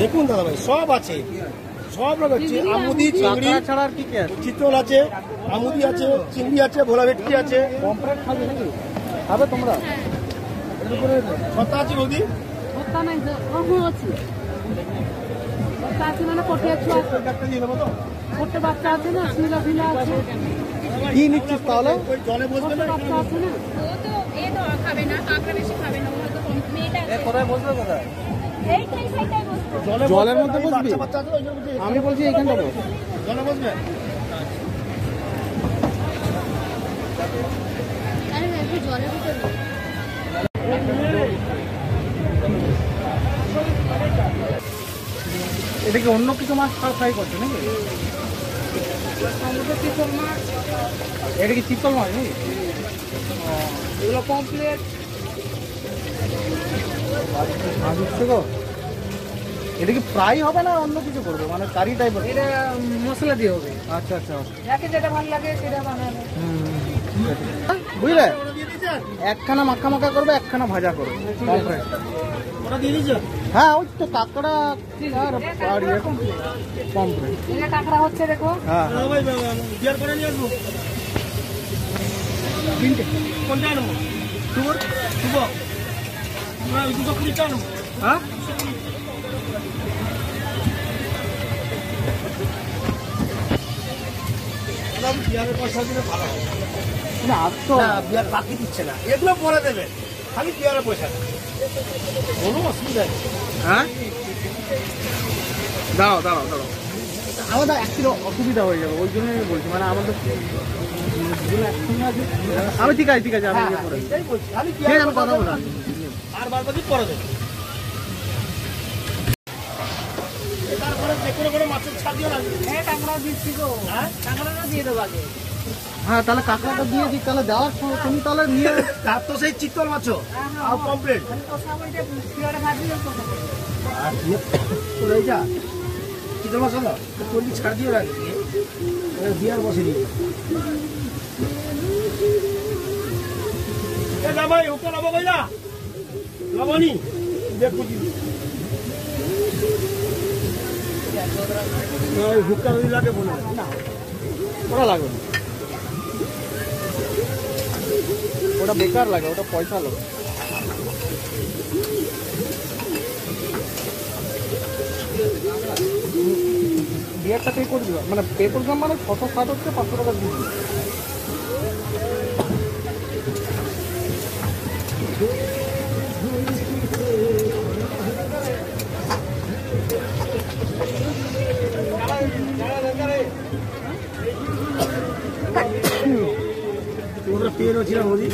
দেখুন দাদা ভাই সব আছে, সব রকম আমুদি চিংড়ি ছাড়া আর কি আছে, চিতল আছে, আমুদি আছে, চিংড়ি আছে, ভোলা ভেটকি আছে। পমফ্রেট খাবে নাকি? খাবে তোমরা? ছত্তা আছে বৌদি? ছত্তা নাই আছে, ছত্তা আছে মানে পটিয়া ছোয়া একটা দিয়ে দেবো তো, ছোট বাচ্চা আছে না, শিলা ফিলা আছে। কি নিচ্ছিস তাহলে? জলে বসবে না, বাচ্চা আছে না, ও তো এ তো খাবে না, কাকড়া বেশি খাবে না, ও তো মেয়েটা এ কোথায় বসবে কোথায়? এইটাই সেইটাই বসবে, জলের মধ্যে বসবি? আমি বলছি এইখানটা বস, জলে বসবে। আরে একটু জলের ভিতরে এটা কি অন্য কিছু মাছ ফ্রাই করছে নাকি? চিতল মাছ, এটা কি চিতল মাছ নাকি? এগুলো কমপ্লিট মাছ উঠছে গো। এটা কি ফ্রাই হবে না অন্য কিছু করবে, মানে কারি টাইপের? এটা মশলা দিয়ে হবে। আচ্ছা আচ্ছা, যাকে যেটা ভালো লাগে সেটা বানাবে। বুঝলে, একখানা মাখা মাখা করবে, একখানা ভাজা করবে। ওটা দিয়ে দিচ্ছ? হ্যাঁ, ওই তো কাঁকড়া আর পমফ্রেট। কাঁকড়া হচ্ছে দেখো। হ্যাঁ বিয়ার করে নিয়ে আসবো। কোনটা আনবো? শুভ শুভ দুটো কুড়িটা আনবো। হ্যাঁ বিয়ারের পয়সা দিলে ভালো হবে না, আর তো বিয়ার বাকি দিচ্ছে না, এগুলো পরে দেবে, খালি বিয়ারের পয়সা কোনো অসুবিধা নেই। হ্যাঁ দাঁড়াও দাঁড়াও দাঁড়াও, আমাদের একটু অসুবিধা হয়ে যাবে, ওই জন্য বলছি, মানে আমাদের আমি ঠিক আছে ঠিক আছে, আমি কথা বললাম আর বার বাকি পরে দেবে। তারপরে যে কোনো কোনো মাছের ছাড় দিও না। হ্যাঁ কাঁকড়া দিচ্ছি তো, হ্যাঁ কাঁকড়াটা দিয়ে দেবো আগে। হ্যাঁ তাহলে কাঁকড়াটা দিয়ে দিই, তাহলে দেওয়ার সময় তুমি তাহলে নিয়ে তার তো সেই চিতল মাছও আর কমপ্লিট যা চিতল মাছ হলো চল্লি ছাড় দিও রাখি বিয়ার বসে দিই। ভাই ওকে লবো কইলা লবনি দেখো হুক্কা যদি লাগে বলে না, ওটা লাগবে না, ওটা বেকার লাগে, ওটা পয়সা লাগে। বিয়ারটা পে করে দিবা, মানে পে করলাম মানে 660 হচ্ছে, 500 টাকা দিয়ে দিবি। পেন হচ্ছে না মোদি।